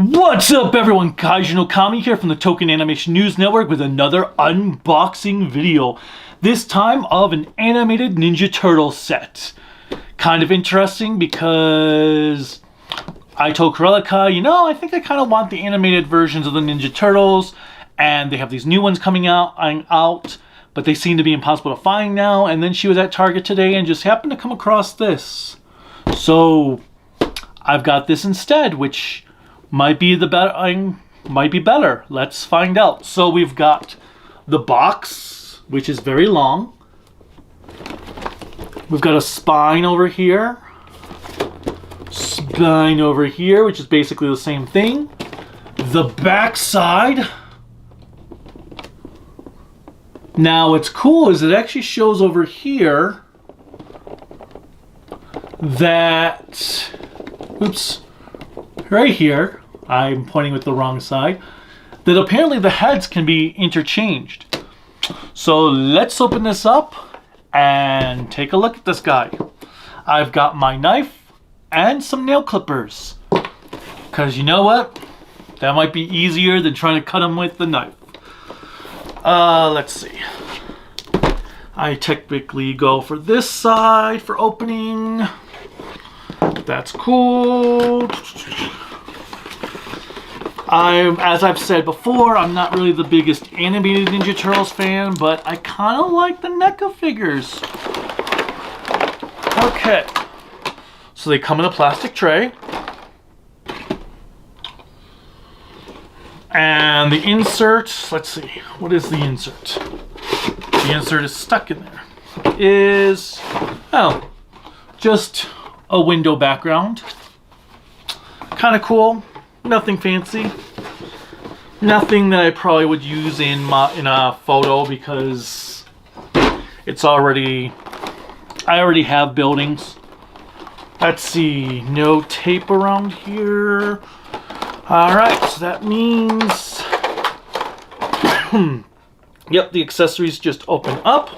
What's up everyone, Kaiju no Kami here from the Toku Animation News Network with another unboxing video. This time of an animated Ninja Turtles set. Kind of interesting because I told Cruellica, I think I kind of want the animated versions of the Ninja Turtles, and they have these new ones coming out, but they seem to be impossible to find now. And then she was at Target today and just happened to come across this. So I've got this instead, which might be better. Let's find out. So we've got the box, which is very long. We've got a spine over here. Spine over here, which is basically the same thing. The back side. Now what's cool is it actually shows over here that, right here, I'm pointing with the wrong side, that apparently the heads can be interchanged. So let's open this up and take a look at this guy. I've got my knife and some nail clippers, because you know what? That might be easier than trying to cut them with the knife. Let's see. I typically go for this side for opening. That's cool. As I've said before, I'm not really the biggest animated Ninja Turtles fan, but I kind of like the NECA figures. Okay. So they come in a plastic tray. And the insert, let's see, what is the insert? The insert is stuck in there. Is, just a window background. Kind of cool. Nothing fancy. Nothing that I probably would use in a photo because it's already, I already have buildings. Let's see, no tape around here. Alright, so that means, yep, the accessories just open up.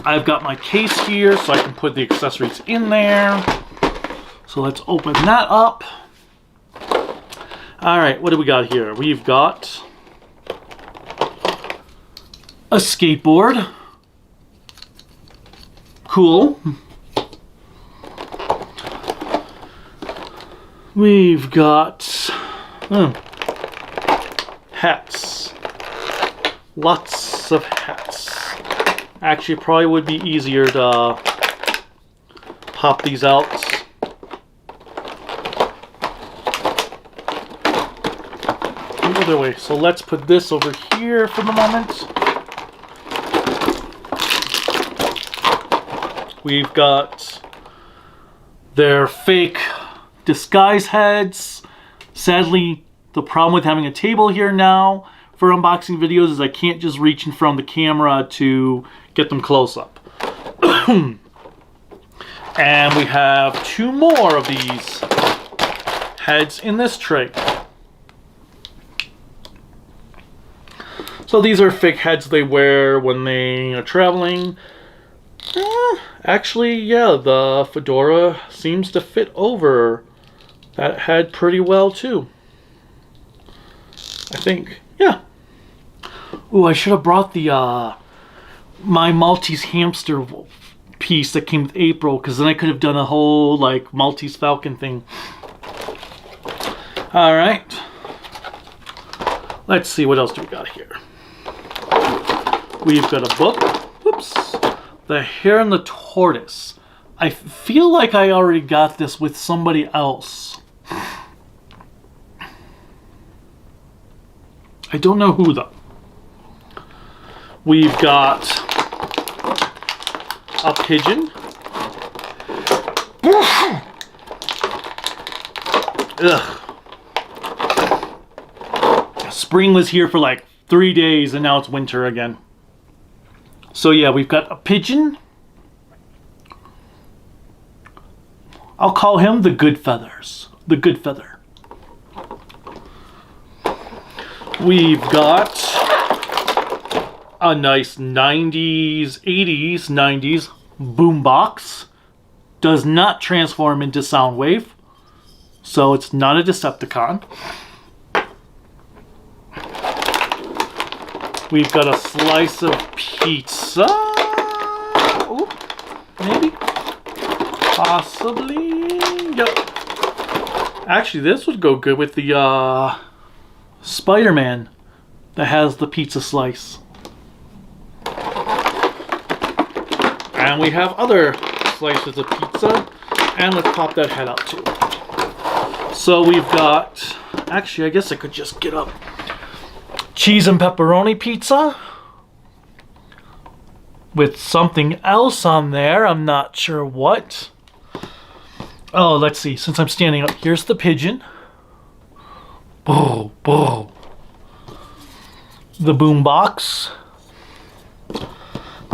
I've got my case here so I can put the accessories in there. So let's open that up. Alright, what do we got here? We've got a skateboard. Cool. We've got hats. Lots of hats. Actually, probably would be easier to pop these out. The other way. So let's put this over here for the moment. We've got their fake Diguise heads. Sadly, the problem with having a table here now for unboxing videos is I can't just reach in front of the camera to get them close up. And we have two more of these heads in this tray. So these are fake heads they wear when they are traveling. Actually, yeah, the fedora seems to fit over that head pretty well too. I think, yeah. Ooh, I should have brought the my Maltese hamster piece that came with April, because then I could have done a whole like Maltese Falcon thing. All right. Let's see, what else do we got here? We've got a book. Whoops. The Hare and the Tortoise. I feel like I already got this with somebody else. I don't know who though. We've got a pigeon. Ugh. Spring was here for like 3 days and now it's winter again. So yeah, we've got a pigeon. I'll call him the Good Feathers. The Good Feather. We've got a nice 90s, 80s, 90s boombox. Does not transform into sound wave. so it's not a Decepticon. We've got a slice of pizza. Ooh, maybe. Possibly. Yep. Actually, this would go good with the Spider-Man that has the pizza slice. And we have other slices of pizza. And let's pop that head out too. So we've got... Actually, I guess I could just get up. Cheese and pepperoni pizza. With something else on there. I'm not sure what. Oh, let's see. Since I'm standing up, here's the pigeon. Boo, boo. The boom box.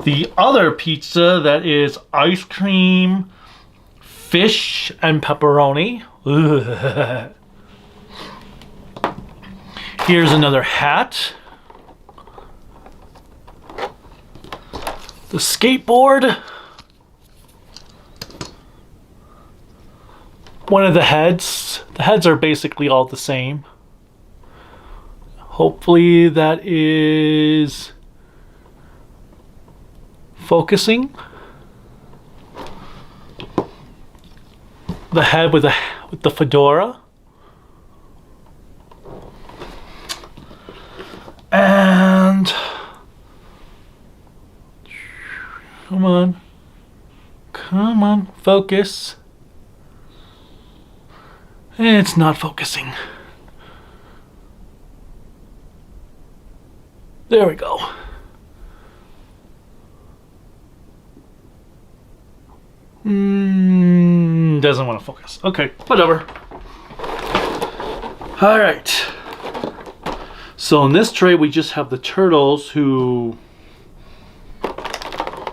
The other pizza that is ice cream, fish, and pepperoni. Ugh. Here's another hat. The skateboard. One of the heads. The heads are basically all the same. Hopefully that is focusing. The head with the fedora. And come on, focus. It's not focusing. There we go. Doesn't want to focus. Okay, whatever. All right. So in this tray, we just have the turtles who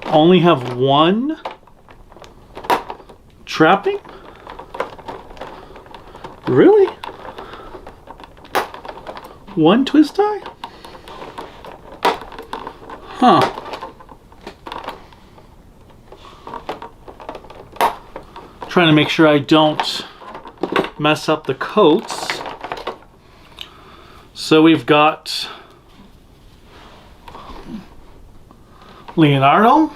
only have one trapping. Really? One twist tie? Huh. Trying to make sure I don't mess up the coats. So we've got Leonardo.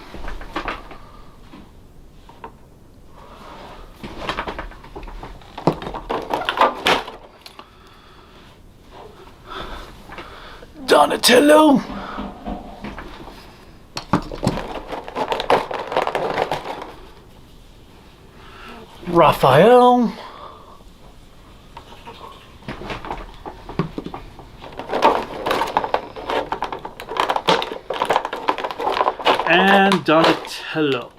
Donatello. Raphael. And Donatello.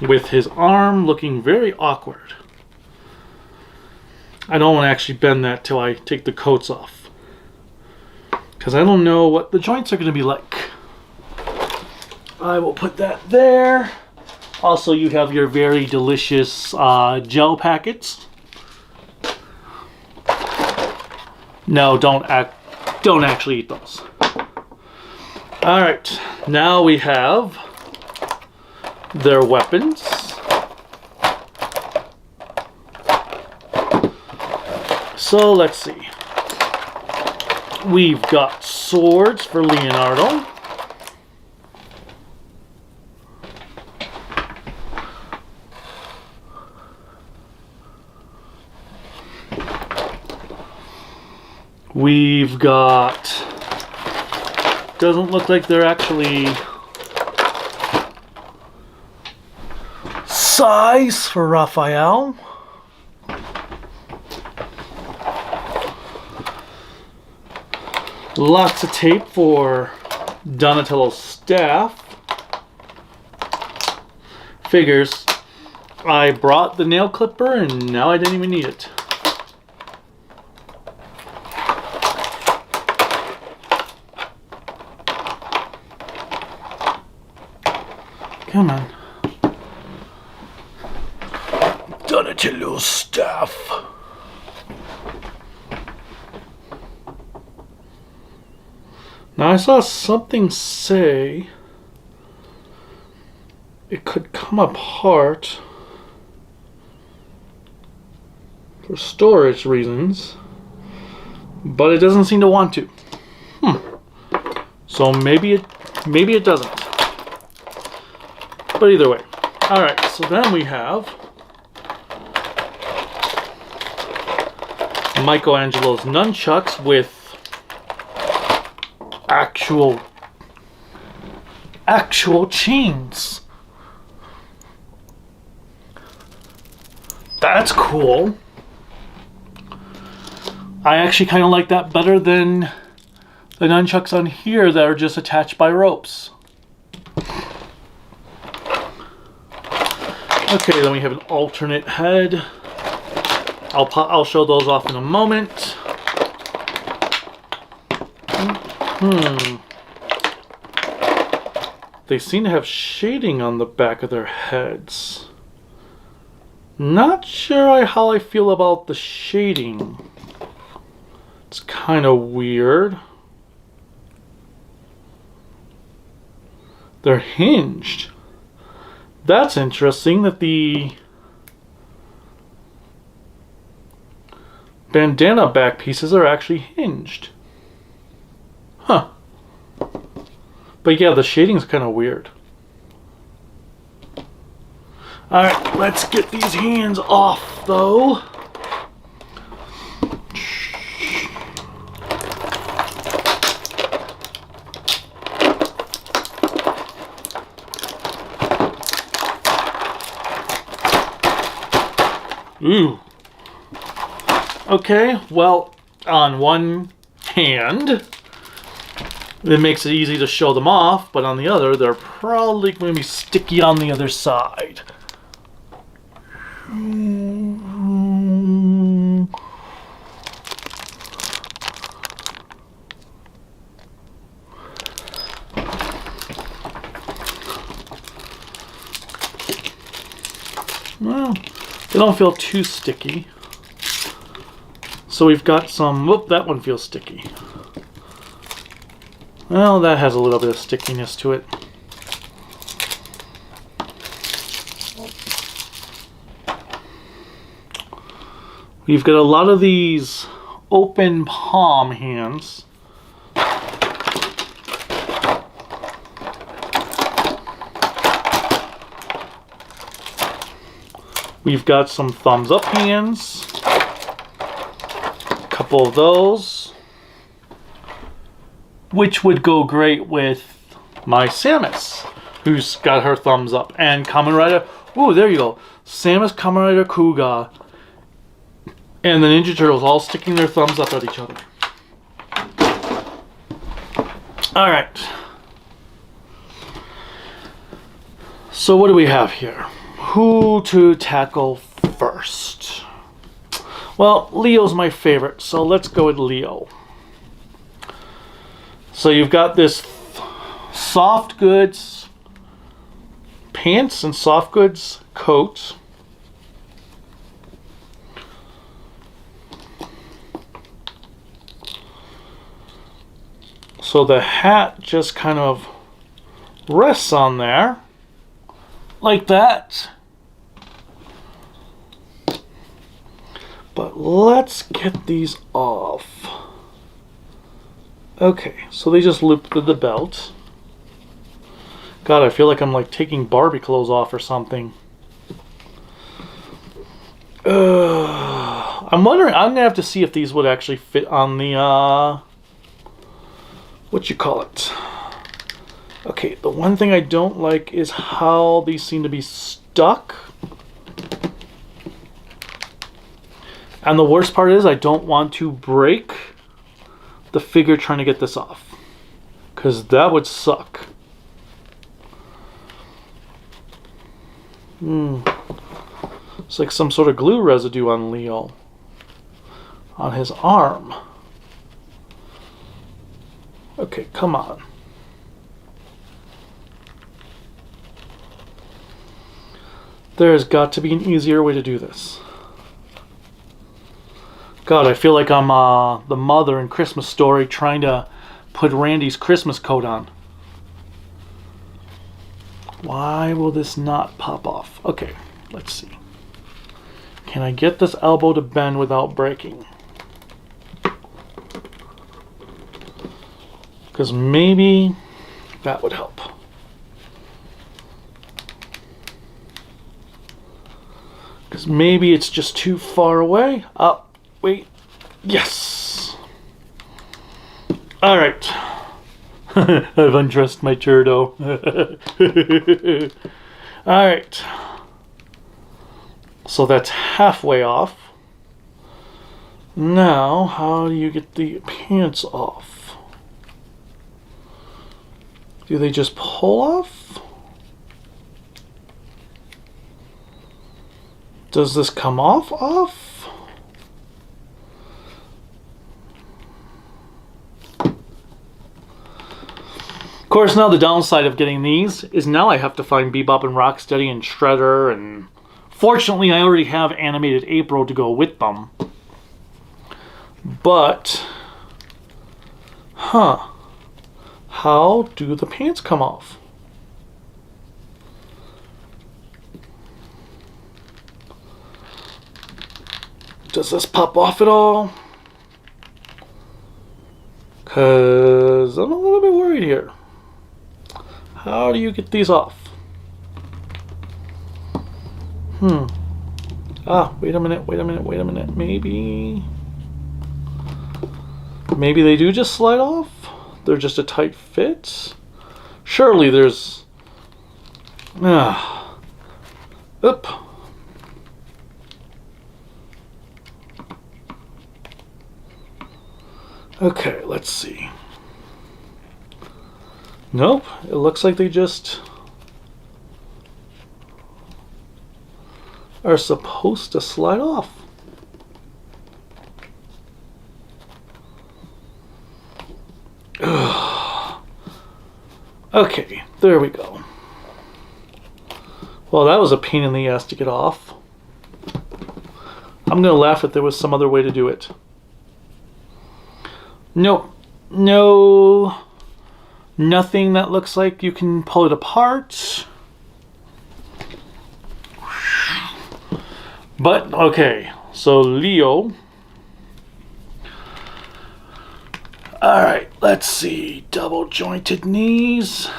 With his arm looking very awkward. I don't want to actually bend that till I take the coats off, because I don't know what the joints are going to be like. I will put that there. Also, you have your very delicious gel packets. No, don't actually eat those. All right, now we have their weapons. So let's see. We've got swords for Leonardo. We've got, doesn't look like they're actually size for Raphael. Lots of tape for Donatello's staff. Figures. I brought the nail clipper and now I didn't even need it. Come on. Donatello's staff. Now I saw something say it could come apart for storage reasons, but it doesn't seem to want to. So maybe it doesn't. But either way. Alright, so then we have Michelangelo's nunchucks with actual chains. That's cool. I actually kind of like that better than the nunchucks on here that are just attached by ropes. Okay, then we have an alternate head. I'll show those off in a moment. They seem to have shading on the back of their heads. Not sure how I feel about the shading. It's kind of weird. They're hinged. That's interesting that the bandana back pieces are actually hinged. Huh. But yeah, the shading's kind of weird. Alright, let's get these hands off though. Ooh. Okay, well, on one hand, it makes it easy to show them off, but on the other, they're probably going to be sticky on the other side. Well, they don't feel too sticky. So we've got some, whoop, that one feels sticky. Well, that has a little bit of stickiness to it. We've got a lot of these open palm hands. We've got some thumbs up hands. A couple of those. Which would go great with my Samus, who's got her thumbs up. And Kamen Rider, ooh, there you go. Samus, Kamen Rider, Kuga, and the Ninja Turtles all sticking their thumbs up at each other. Alright. So what do we have here? Who to tackle first? Well, Leo's my favorite, so let's go with Leo. So you've got this soft goods pants and soft goods coat. So the hat just kind of rests on there like that. But let's get these off. Okay, so they just looped the belt. God, I feel like I'm like taking Barbie clothes off or something. I'm wondering, I'm gonna have to see if these would actually fit on the, what you call it? Okay, the one thing I don't like is how these seem to be stuck. And the worst part is I don't want to break the figure trying to get this off, because that would suck. It's like some sort of glue residue on Leo, on his arm. Okay, come on. There's got to be an easier way to do this. God, I feel like I'm the mother in Christmas Story trying to put Randy's Christmas coat on. Why will this not pop off? Okay, let's see. Can I get this elbow to bend without breaking? Because maybe that would help. Because maybe it's just too far away. Oh, wait. Yes. All right. I've undressed my turtle. All right. So that's halfway off. Now, how do you get the pants off? Do they just pull off? Does this come off? Of course, now the downside of getting these is now I have to find Bebop and Rocksteady and Shredder, and fortunately I already have animated April to go with them. But, how do the pants come off? Does this pop off at all? Because I'm a little bit worried here. How do you get these off? Wait a minute. Maybe they do just slide off? They're just a tight fit? Surely there's... Oop. Okay, let's see. Nope, it looks like they just are supposed to slide off. Okay, there we go. Well, that was a pain in the ass to get off. I'm gonna laugh if there was some other way to do it. Nope. No. Nothing that looks like you can pull it apart. But, okay. So, Leo. Alright, let's see. Double jointed knees.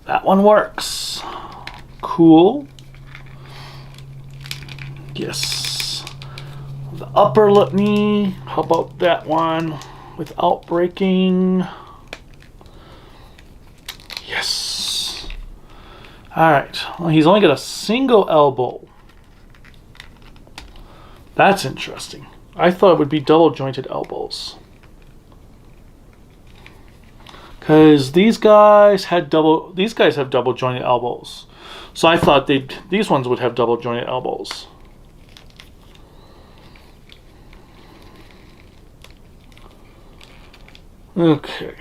That one works. Cool. Yes. The upper lip knee. How about that one? Without breaking. Yes. Alright. Well, he's only got a single elbow. That's interesting. I thought it would be double jointed elbows. Because these guys have double jointed elbows. So I thought these ones would have double jointed elbows. Okay.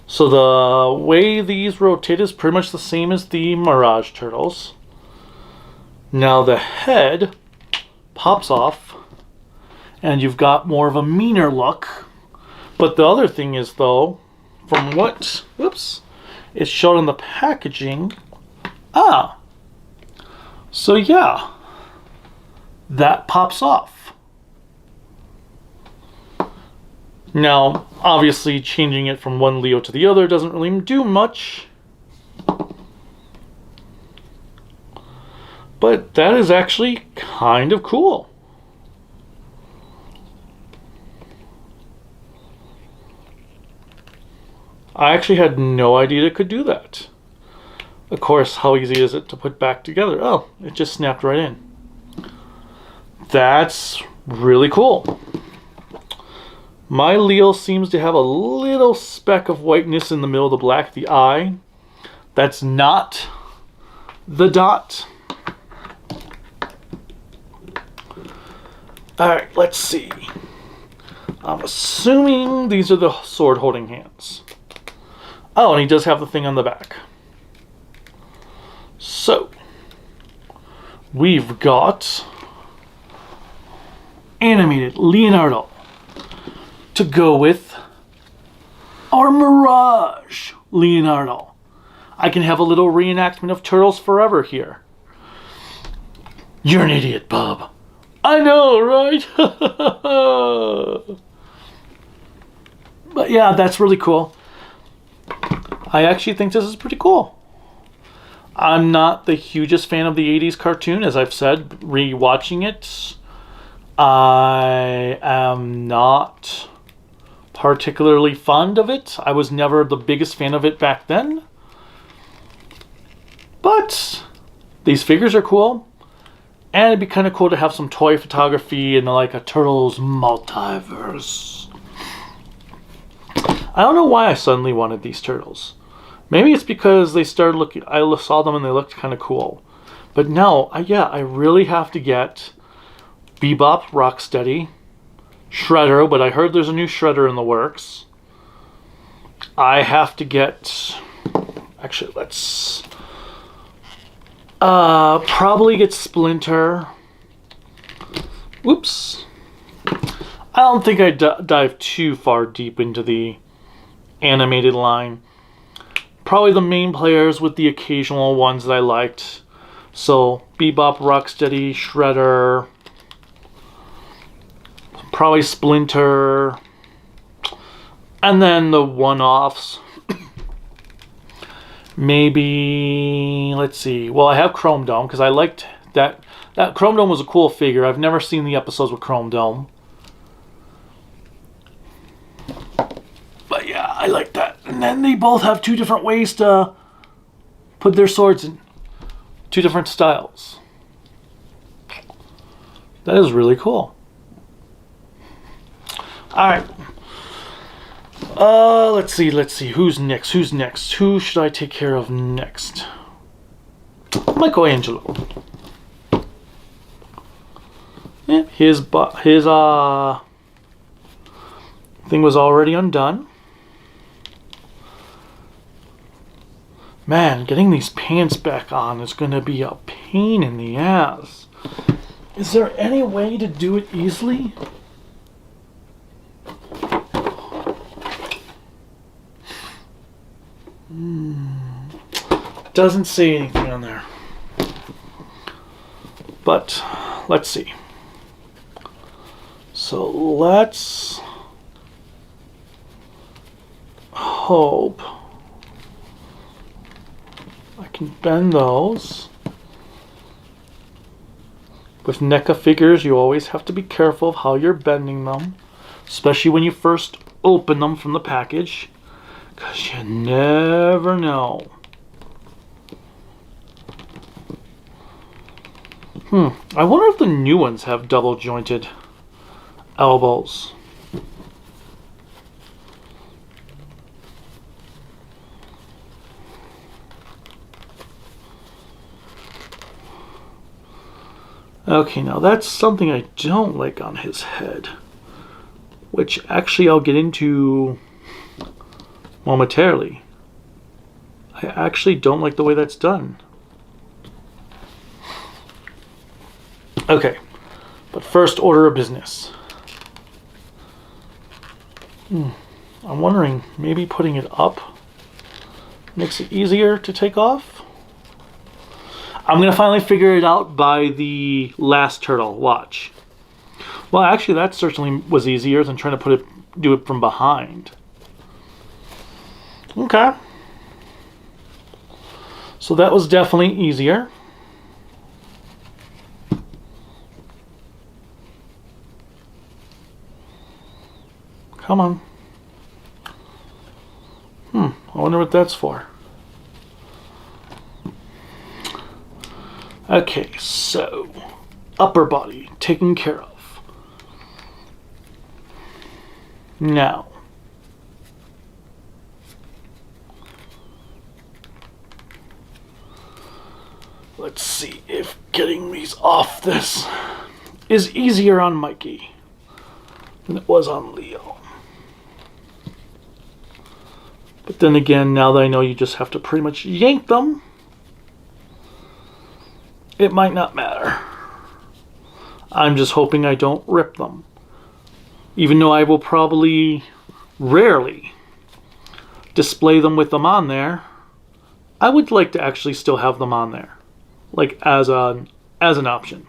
So the way these rotate is pretty much the same as the Mirage Turtles. Now the head pops off and you've got more of a meaner look. But the other thing is though, from what, it's shown in the packaging. So yeah, that pops off. Now, obviously, changing it from one Leo to the other doesn't really do much. But that is actually kind of cool. I actually had no idea it could do that. Of course, how easy is it to put back together? Oh, it just snapped right in. That's really cool. My Leo seems to have a little speck of whiteness in the middle of the black, the eye. That's not the dot. Alright, let's see. I'm assuming these are the sword holding hands. Oh, and he does have the thing on the back. So, we've got animated Leonardo, to go with our Mirage Leonardo. I can have a little reenactment of Turtles Forever here. You're an idiot, Bob. I know, right? But yeah, that's really cool. I actually think this is pretty cool. I'm not the hugest fan of the 80s cartoon, as I've said, rewatching it. I am not particularly fond of it. I was never the biggest fan of it back then. But these figures are cool. And it'd be kind of cool to have some toy photography in like a Turtles multiverse. I don't know why I suddenly wanted these turtles. Maybe it's because they started looking, I saw them and they looked kind of cool. But no, I really have to get Bebop, Rocksteady, Shredder, but I heard there's a new Shredder in the works. I have to get, actually let's probably get Splinter. Whoops. I don't think I dive too far deep into the animated line. Probably the main players with the occasional ones that I liked. So Bebop, Rocksteady, Shredder, probably Splinter, and then the one-offs. Maybe, let's see. Well, I have Chrome Dome because I liked that. That Chrome Dome was a cool figure. I've never seen the episodes with Chrome Dome. But yeah, I like that. And then they both have two different ways to put their swords in. Two different styles. That is really cool. Alright. Let's see. Who's next? Who should I take care of next? Michelangelo. Yeah, his thing was already undone. Man, getting these pants back on is going to be a pain in the ass. Is there any way to do it easily? Doesn't say anything on there. But let's see. So let's hope I can bend those. With NECA figures, you always have to be careful of how you're bending them, especially when you first open them from the package, because you never know. I wonder if the new ones have double jointed elbows. Okay, now that's something I don't like on his head, which actually I'll get into momentarily. I actually don't like the way that's done. Okay, but first order of business. I'm wondering, maybe putting it up makes it easier to take off? I'm going to finally figure it out by the last turtle. Watch. Well, actually, that certainly was easier than trying to do it from behind. Okay. So that was definitely easier. Come on. I wonder what that's for. Okay, so upper body taken care of. Now, let's see if getting these off this is easier on Mikey than it was on Leo. But then again, now that I know you just have to pretty much yank them, it might not matter. I'm just hoping I don't rip them. Even though I will probably rarely display them with them on there, I would like to actually still have them on there, like as an option.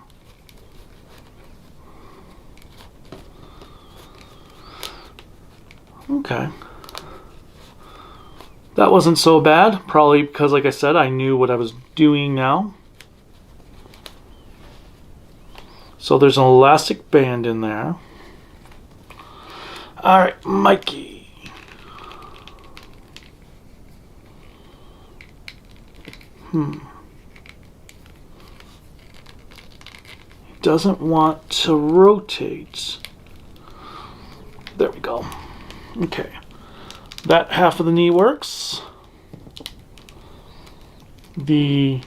Okay. That wasn't so bad, probably because, like I said, I knew what I was doing now. So there's an elastic band in there. Alright, Mikey. He doesn't want to rotate. There we go. Okay. That half of the knee works. The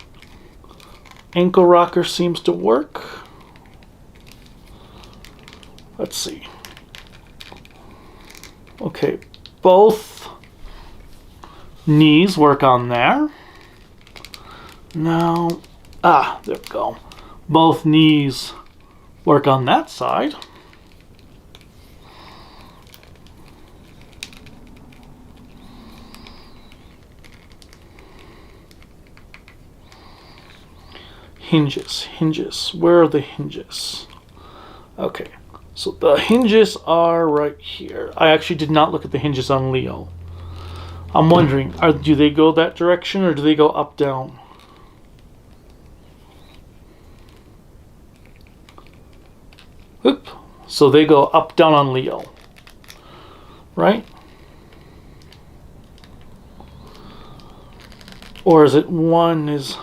ankle rocker seems to work. Let's see. Okay, both knees work on there. Now, there we go. Both knees work on that side. Hinges. Where are the hinges? Okay, so the hinges are right here. I actually did not look at the hinges on Leo. I'm wondering, do they go that direction or do they go up, down? Oop. So they go up, down on Leo. Right? Or is it one is...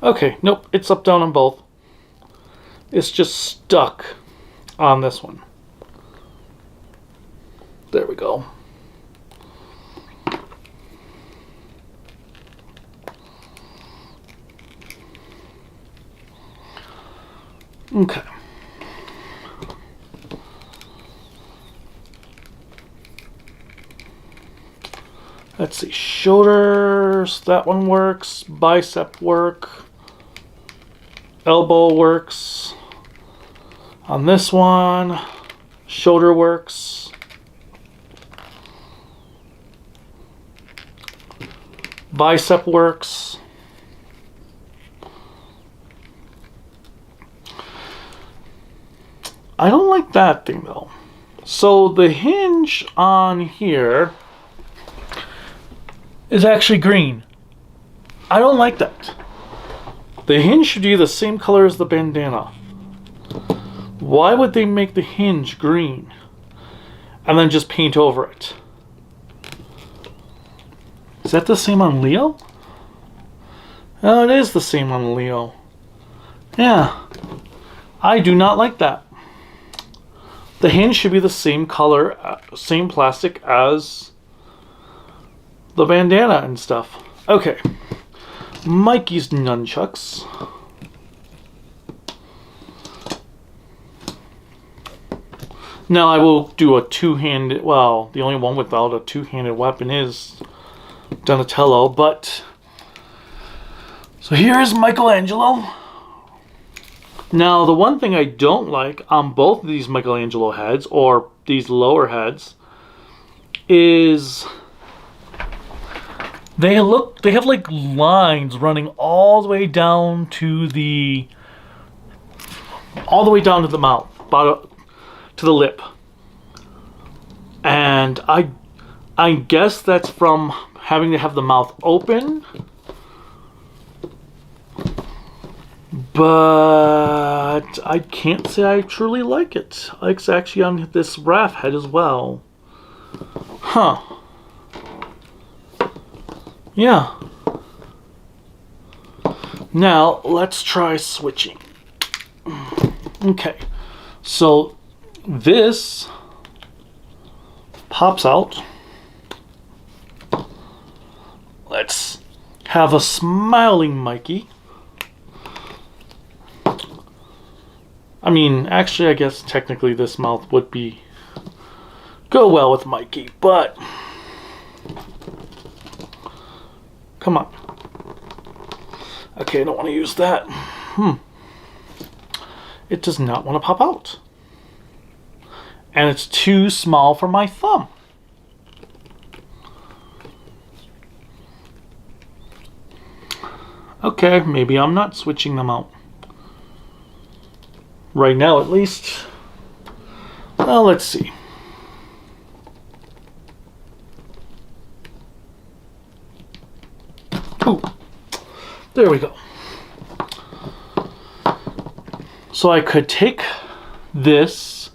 Okay, nope, it's up, down on both. It's just stuck on this one. There we go. Okay. Let's see, shoulders, that one works, bicep work, elbow works. On this one, shoulder works. Bicep works. I don't like that thing though. So the hinge on here is actually green. I don't like that. The hinge should be the same color as the bandana. Why would they make the hinge green and then just paint over it? Is that the same on Leo? Oh, it is the same on Leo. Yeah. I do not like that. The hinge should be the same color, same plastic as the bandana and stuff. Okay. Mikey's nunchucks. Now I will do a two-handed, well, the only one without a two-handed weapon is Donatello, but... So here is Michelangelo. Now the one thing I don't like on both of these Michelangelo heads, or these lower heads, is... They have like lines running all the way down to the mouth, to the lip. And I guess that's from having to have the mouth open. But I can't say I truly like it. It's actually on this Raph head as well. Huh. Yeah. Now, let's try switching. Okay. So, this pops out. Let's have a smiling Mikey. I mean, actually, I guess technically this mouth would go well with Mikey, but... Come on. Okay, I don't want to use that. it does not want to pop out. And it's too small for my thumb. Okay, maybe I'm not switching them out. Right now, at least. Well, let's see. Ooh, there we go. So I could take this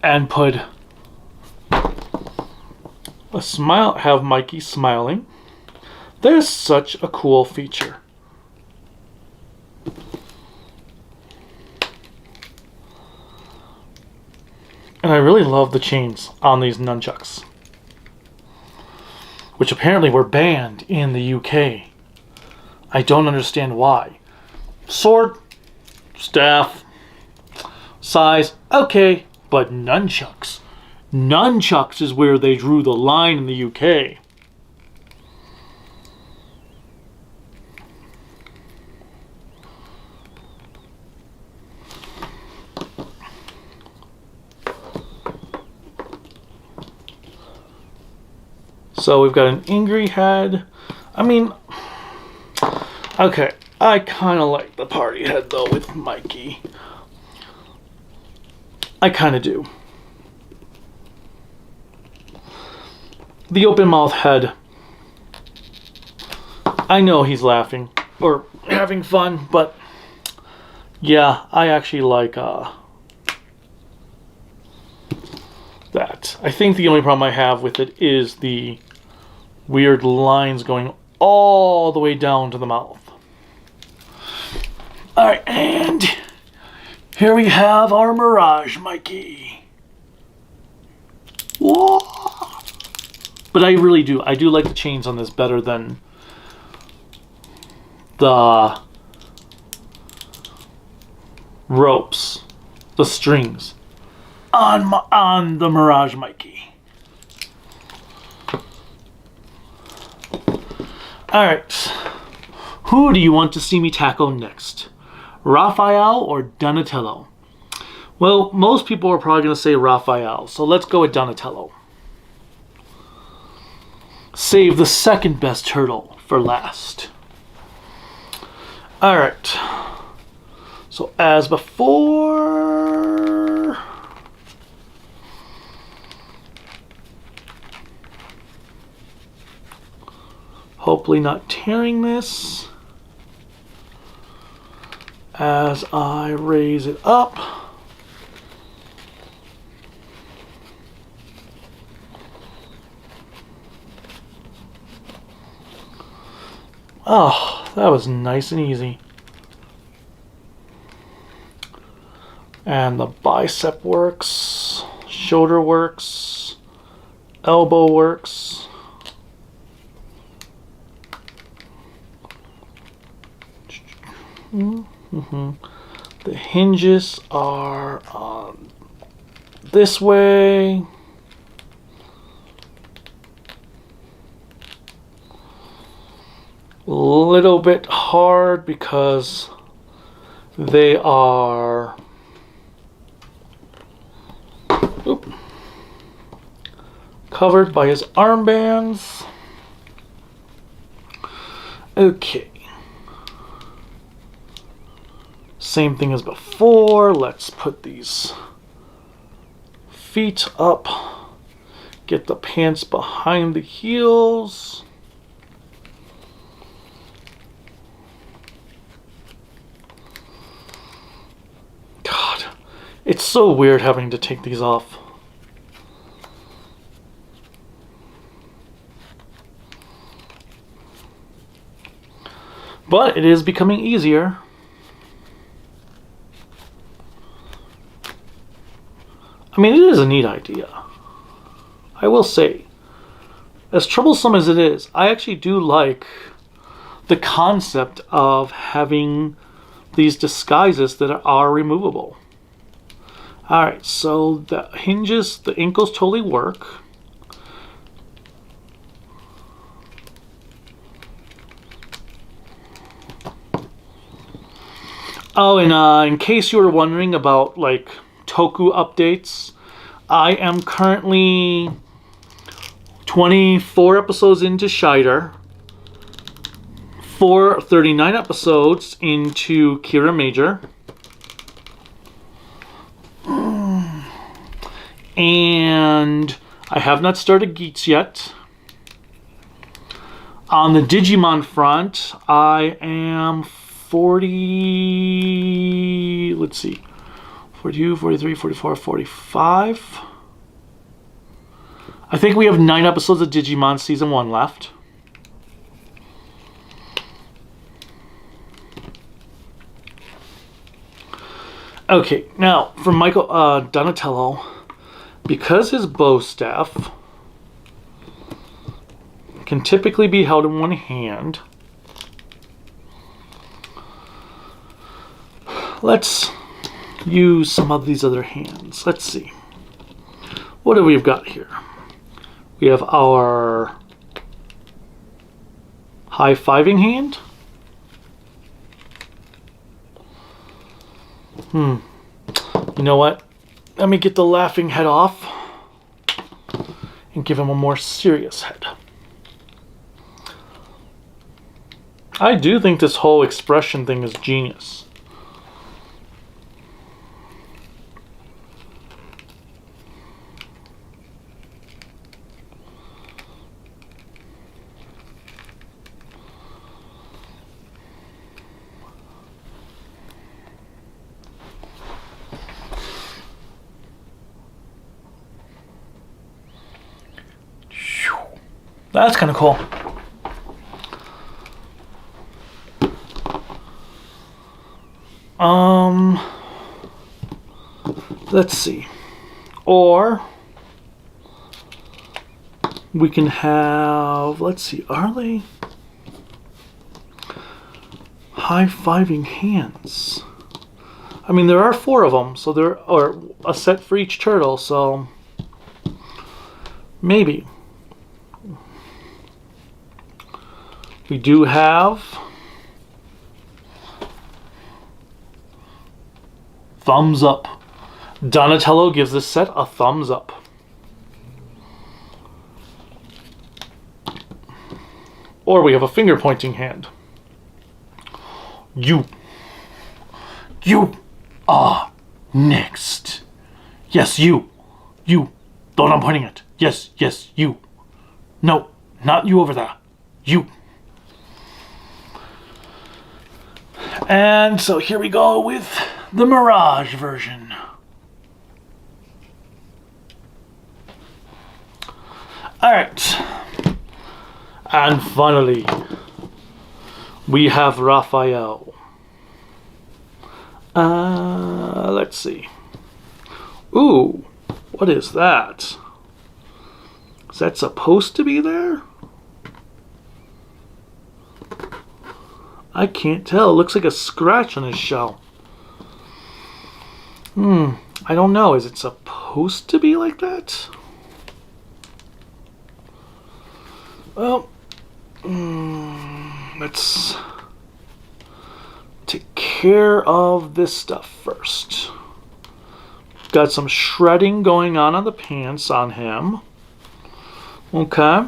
and put a smile, have Mikey smiling. There's such a cool feature. And I really love the chains on these nunchucks, which apparently were banned in the UK. I don't understand why. Sword, staff, size, okay, but nunchucks. Nunchucks is where they drew the line in the UK. So we've got an angry head. I mean, okay, I kind of like the party head though with Mikey. I kind of do. The open mouth head. I know he's laughing or having fun, but yeah, I actually like that. I think the only problem I have with it is the weird lines going all the way down to the mouth. Alright, and here we have our Mirage Mikey. Whoa! But I really do. I do like the chains on this better than the ropes, the strings on the Mirage Mikey. Alright, who do you want to see me tackle next? Raphael or Donatello? Well, most people are probably going to say Raphael, so let's go with Donatello. Save the second best turtle for last. Alright, so as before, hopefully not tearing this as I raise it up. Oh, that was nice and easy. And the bicep works, shoulder works, elbow works. Mm-hmm. The hinges are this way. A little bit hard because they are covered by his armbands. Okay. Same thing as before. Let's put these feet up. Get the pants behind the heels. God, it's so weird having to take these off. But it is becoming easier. I mean, it is a neat idea. I will say, as troublesome as it is, I actually do like the concept of having these disguises that are removable. Alright, so the hinges, the ankles totally work. Oh, and in case you were wondering about like Toku updates, I am currently 24 episodes into Shider, 39 episodes into Kira Major, and I have not started Geats yet. On the Digimon front, I am 40, let's see, 42, 43, 44, 45. I think we have 9 episodes of Digimon Season 1 left. Okay, now for Michael Donatello, because his bow staff can typically be held in one hand, let's use some of these other hands. Let's see. What do we got here? We have our high-fiving hand. You know what? Let me get the laughing head off and give him a more serious head. I do think this whole expression thing is genius. That's kind of cool. Let's see. Or we can have, let's see, are they high-fiving hands? I mean, there are 4 of them, so there are a set for each turtle, so maybe. We do have thumbs up. Donatello gives this set a thumbs up. Or we have a finger pointing hand. You are next. Yes, you. Though I'm pointing at. Yes, you. No, not you over there. You. And so here we go with the Mirage version. Alright. And finally, we have Raphael. Let's see. Ooh, what is that? Is that supposed to be there? I can't tell. It looks like a scratch on his shell. I don't know. Is it supposed to be like that? Well, let's take care of this stuff first. Got some shredding going on the pants on him. Okay.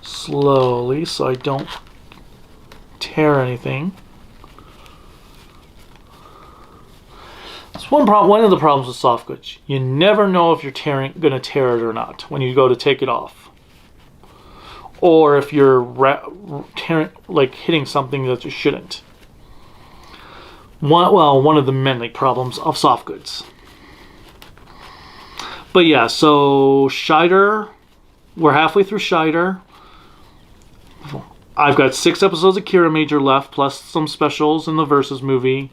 Slowly, so I don't tear anything. It's one of the problems with soft goods. You never know if you're gonna tear it or not when you go to take it off, or if you're hitting something that you shouldn't. One of the many problems of soft goods. But yeah, so Shider, we're halfway through Shider. I've got 6 episodes of Kira Major left, plus some specials in the Versus movie.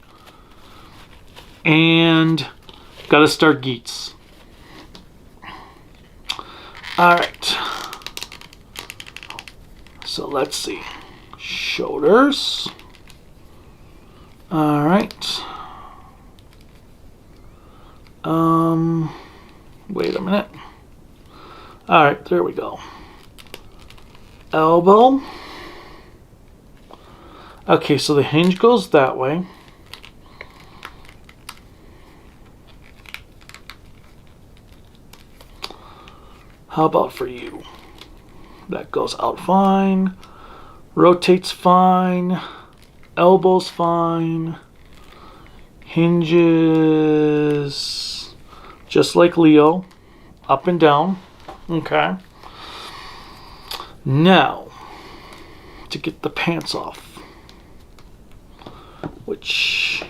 And gotta start Geats. Alright. So let's see. Shoulders. Alright. Wait a minute. Alright, there we go. elbow. Okay, so the hinge goes that way. How about for you? That goes out fine. Rotates fine. Elbows fine. Hinges just like Leo. Up and down. Okay. Now, to get the pants off. Which,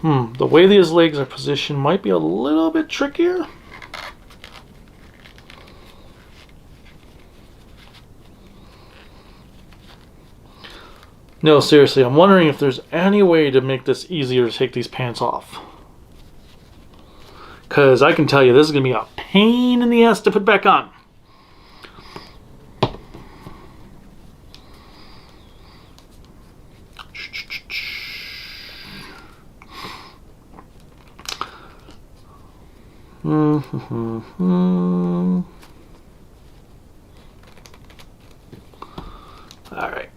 the way these legs are positioned might be a little bit trickier. No, seriously, I'm wondering if there's any way to make this easier to take these pants off. Because I can tell you, this is going to be a pain in the ass to put back on. All right.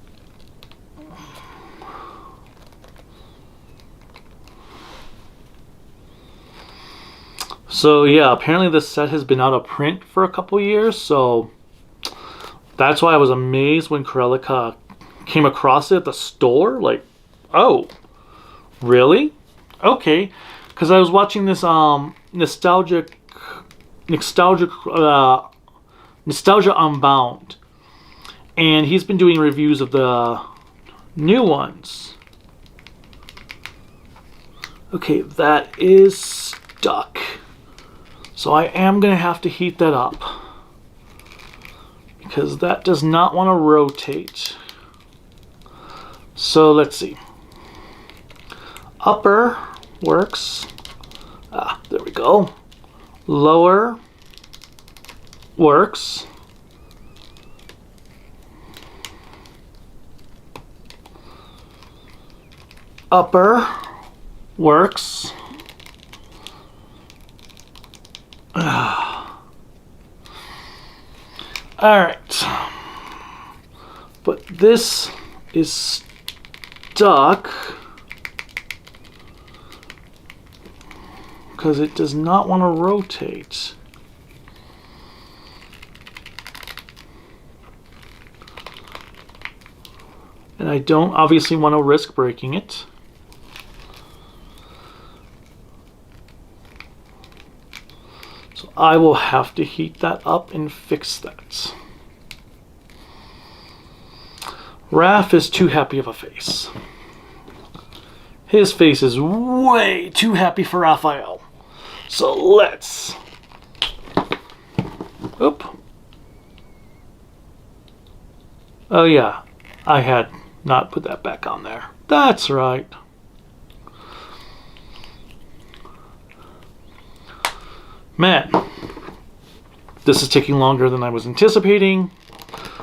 So yeah, apparently this set has been out of print for a couple years, so that's why I was amazed when Cruellica came across it at the store. Like, oh, really? Okay, because I was watching this Nostalgia Unbound, and he's been doing reviews of the new ones. Okay, that is stuck. So I am going to have to heat that up because that does not want to rotate. So let's see. Upper works. There we go. Lower works. Upper works. Alright. But this is stuck because it does not want to rotate. And I don't obviously want to risk breaking it. So I will have to heat that up and fix that. Raph is too happy of a face. His face is way too happy for Raphael. So let's... Oop. Oh yeah, I had not put that back on there. That's right. Man, this is taking longer than I was anticipating.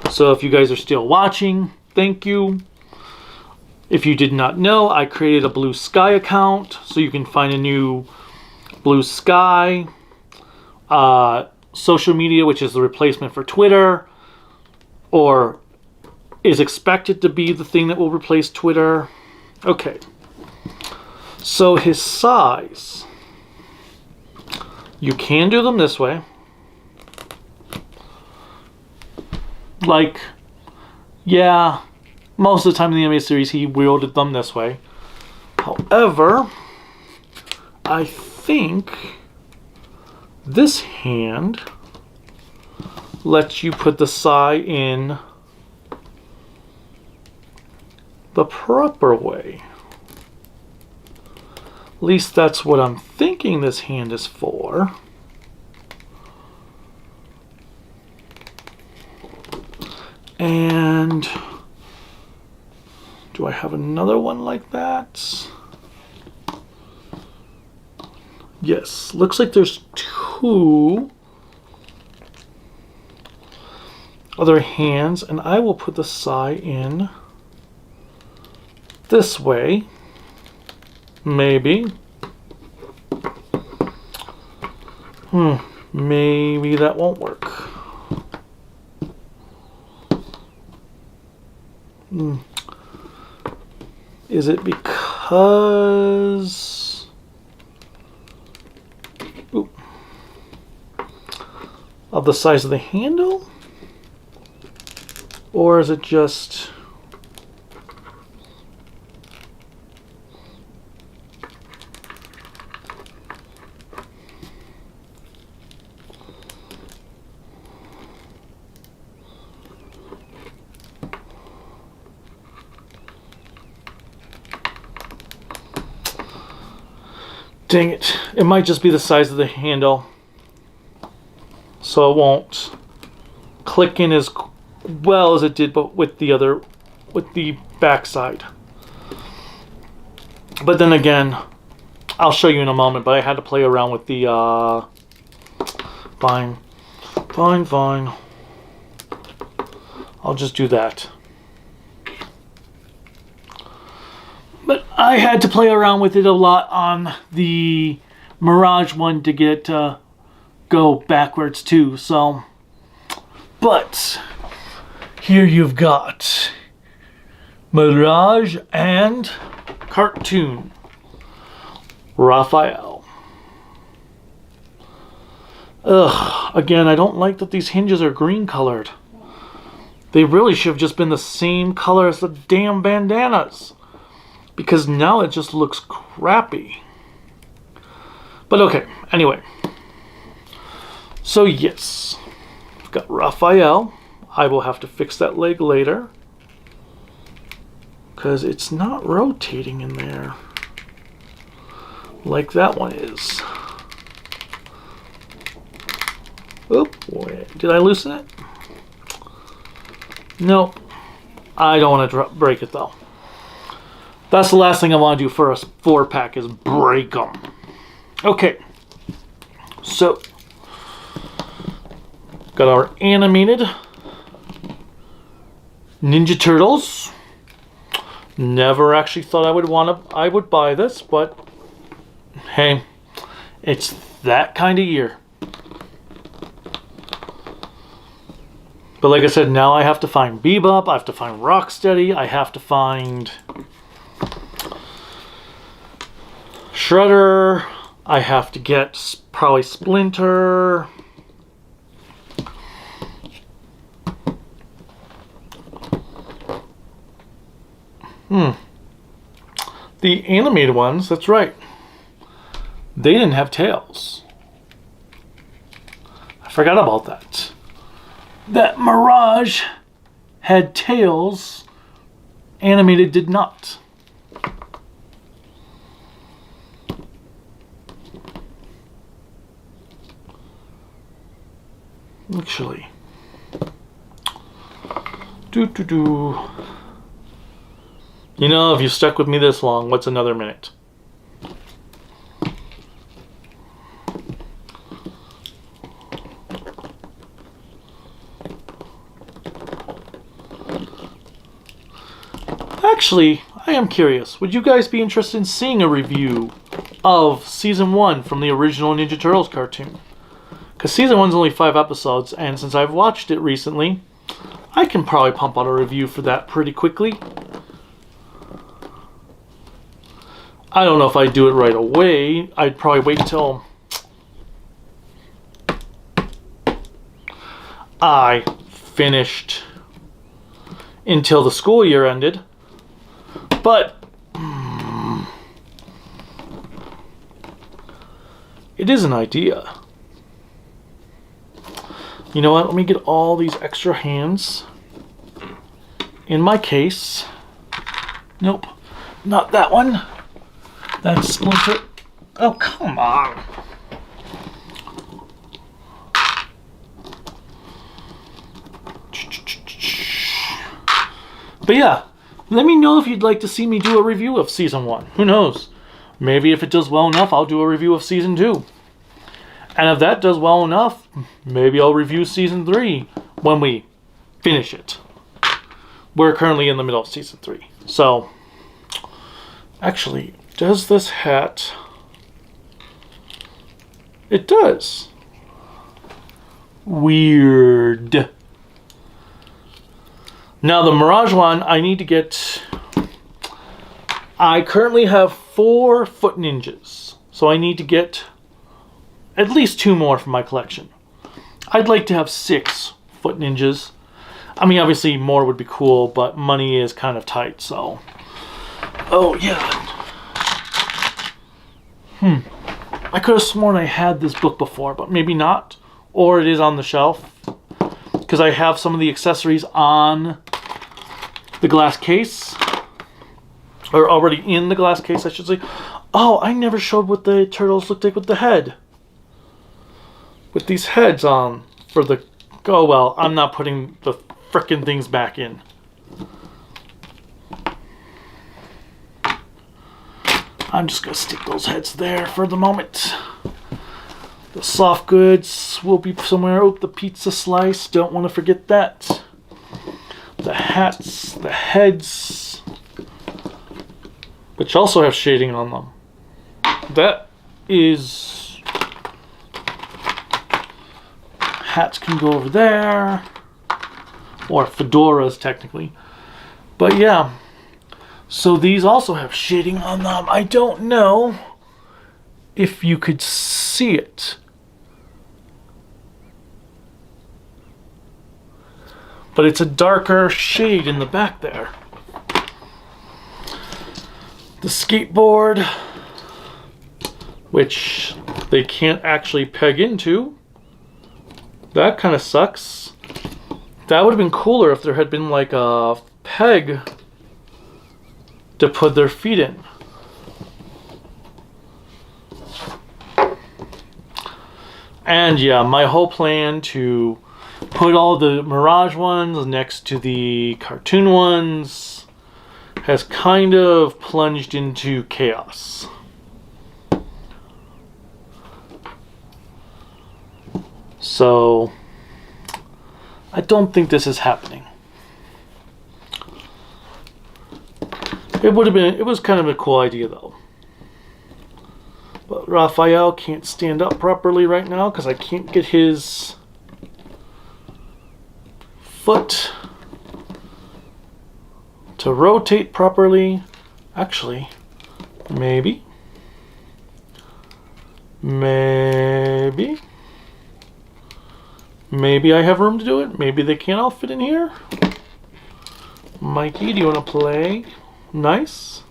So if you guys are still watching, thank you. If you did not know, I created a Blue Sky account so you can find a new Blue Sky social media, which is the replacement for Twitter, or is expected to be the thing that will replace Twitter. Okay. So his size. You can do them this way. Like, yeah, most of the time in the anime series he wielded them this way. However, I think this hand lets you put the sai in the proper way. At least that's what I'm thinking this hand is for. And do I have another one like that? Yes, looks like there's two other hands, and I will put the sai in this way. Maybe. Maybe that won't work. Is it because of the size of the handle? Or is it just... Dang it. It might just be the size of the handle. So it won't click in as well as it did, but with the backside. But then again, I'll show you in a moment, but I had to play around with the, fine. I'll just do that. But I had to play around with it a lot on the Mirage one to get go backwards too, so. But here you've got Mirage and cartoon Raphael. Ugh, again, I don't like that these hinges are green colored. They really should have just been the same color as the damn bandanas, because now it just looks crappy. But okay, anyway. So yes, I've got Raphael. I will have to fix that leg later, because it's not rotating in there like that one is. Oop, wait, did I loosen it? Nope. I don't want to break it though. That's the last thing I want to do for a 4-pack is break them. Okay. So, got our animated Ninja Turtles. Never actually thought I would buy this, but hey, it's that kind of year. But like I said, now I have to find Bebop, I have to find Rocksteady, I have to find Shredder, I have to get probably Splinter. The animated ones, that's right. They didn't have tails. I forgot about that. That Mirage had tails, animated did not. Actually, you know, if you stuck with me this long, what's another minute? Actually, I am curious. Would you guys be interested in seeing a review of Season 1 from the original Ninja Turtles cartoon? Because Season 1's only 5 episodes, and since I've watched it recently, I can probably pump out a review for that pretty quickly. I don't know if I'd do it right away. I'd probably wait till I finished until the school year ended. But it is an idea. You know what? Let me get all these extra hands in my case. Nope, not that one. That's Splinter. Oh, come on. But yeah, let me know if you'd like to see me do a review of Season 1. Who knows? Maybe if it does well enough, I'll do a review of Season 2. And if that does well enough, maybe I'll review Season 3 when we finish it. We're currently in the middle of Season 3. So, actually, does this hat... It does. Weird. Now the Mirage one, I need to get... I currently have 4 foot ninjas. So I need to get at least 2 more from my collection. I'd like to have 6 foot ninjas. I mean, obviously more would be cool, but money is kind of tight, so... Oh, yeah. I could have sworn I had this book before, but maybe not. Or it is on the shelf. Because I have some of the accessories on the glass case. Or already in the glass case, I should say. Oh, I never showed what the turtles looked like with the head. With these heads on for the... Oh, well, I'm not putting the frickin' things back in. I'm just going to stick those heads there for the moment. The soft goods will be somewhere. Oh, the pizza slice. Don't want to forget that. The hats, the heads, which also have shading on them. That is... Hats can go over there. Or fedoras, technically. But yeah. So these also have shading on them. I don't know if you could see it. But it's a darker shade in the back there. The skateboard, which they can't actually peg into. That kind of sucks. That would have been cooler if there had been like a peg to put their feet in. And yeah, my whole plan to put all the Mirage ones next to the cartoon ones has kind of plunged into chaos. So I don't think this is happening. It would have been, it was kind of a cool idea though. But Raphael can't stand up properly right now because I can't get his foot to rotate properly. Actually, maybe I have room to do it. Maybe they can't all fit in here. Mikey, do you want to play? Nice.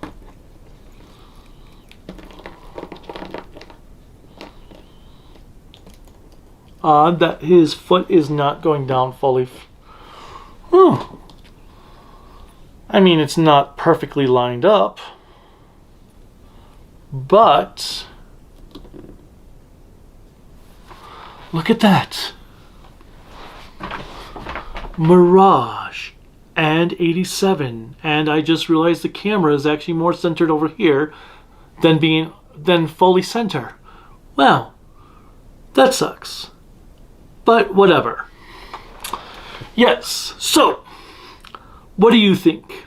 Odd that his foot is not going down fully. I mean, it's not perfectly lined up, but look at that. Mirage and 87, and I just realized the camera is actually more centered over here than fully center. Wow, that sucks. But whatever. Yes, so what do you think?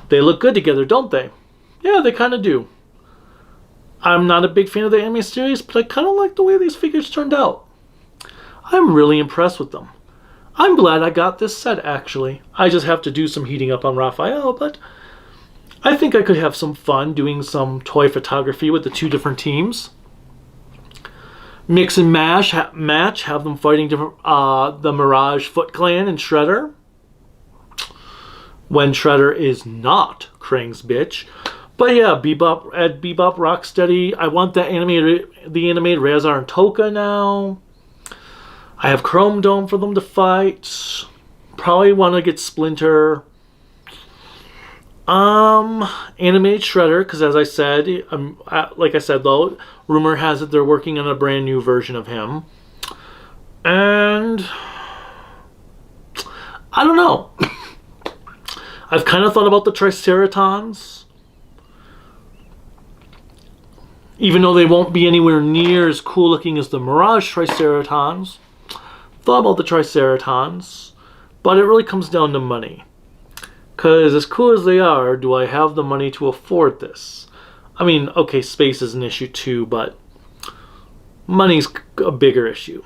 They look good together, don't they? Yeah, they kind of do. I'm not a big fan of the anime series, but I kind of like the way these figures turned out. I'm really impressed with them. I'm glad I got this set, actually. I just have to do some heating up on Raphael, but I think I could have some fun doing some toy photography with the 2 different teams. Mix and match, have them fighting different, the Mirage Foot Clan and Shredder. When Shredder is not Krang's bitch. But yeah, Bebop Rocksteady. I want the animated Razar and Toka now. I have Chrome Dome for them to fight. Probably want to get Splinter. Animated Shredder, because as I said, like I said though, rumor has it they're working on a brand new version of him. And I don't know. I've kind of thought about the Triceratons. Even though they won't be anywhere near as cool looking as the Mirage Triceratons. Thought about the Triceratons. But it really comes down to money. Because as cool as they are, do I have the money to afford this? I mean, okay, space is an issue too, but money's a bigger issue.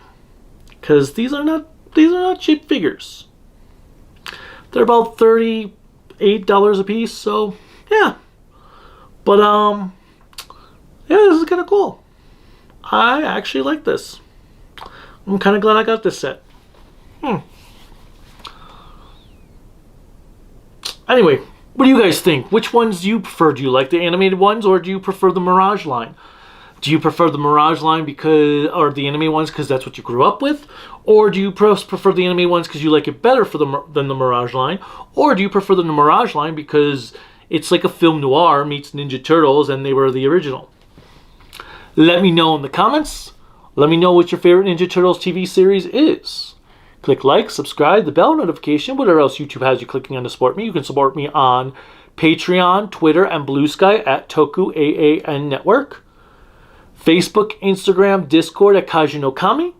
Because these are not cheap figures. They're about $38 a piece, so yeah. But yeah, this is kind of cool. I actually like this. I'm kind of glad I got this set. Anyway, what do you guys think? Which ones do you prefer? Do you like the animated ones, or do you prefer the Mirage line? Do you prefer the Mirage line or the anime ones because that's what you grew up with? Or do you prefer the anime ones because you like it better than the Mirage line? Or do you prefer the Mirage line because it's like a film noir meets Ninja Turtles and they were the original? Let me know in the comments. Let me know what your favorite Ninja Turtles TV series is. Click like, subscribe, the bell notification, whatever else YouTube has you clicking on to support me. You can support me on Patreon, Twitter, and Blue Sky at Toku AAN Network. Facebook, Instagram, Discord at Kaiju no Kami.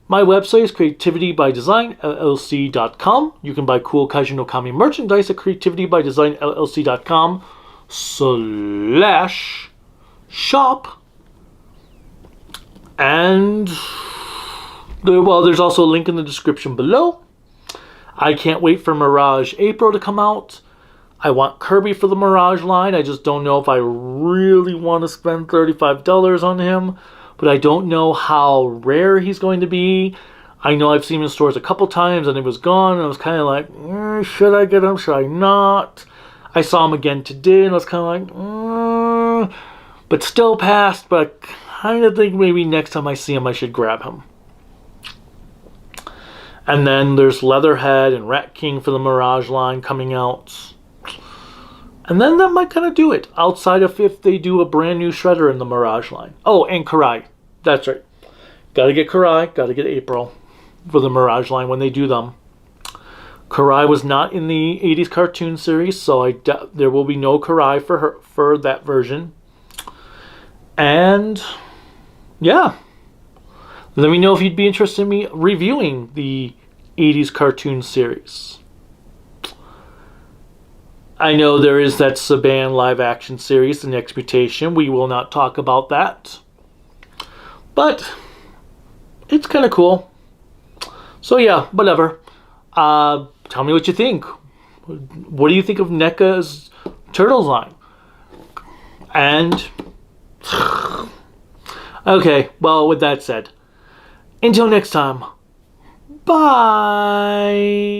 My website is creativitybydesignllc.com. You can buy cool Kaiju no Kami merchandise at creativitybydesignllc.com/shop. And there's also a link in the description below. I can't wait for Mirage April to come out. I want Kirby for the Mirage line. I just don't know if I really want to spend $35 on him. But I don't know how rare he's going to be. I know I've seen him in stores a couple times and it was gone. And I was kind of like, should I get him? Should I not? I saw him again today and I was kind of like, but still passed. But I kind of think maybe next time I see him I should grab him. And then there's Leatherhead and Rat King for the Mirage line coming out. And then that might kind of do it. Outside of if they do a brand new Shredder in the Mirage line. Oh, and Karai. That's right. Gotta get Karai. Gotta get April for the Mirage line when they do them. Karai was not in the 80s cartoon series, so there will be no Karai for that version. And yeah. Let me know if you'd be interested in me reviewing the 80s cartoon series. I know there is that Saban live action series, The Next Mutation. We will not talk about that. But it's kind of cool. So yeah, whatever. Tell me what you think. What do you think of NECA's Turtles line? And okay, well, with that said, until next time, bye.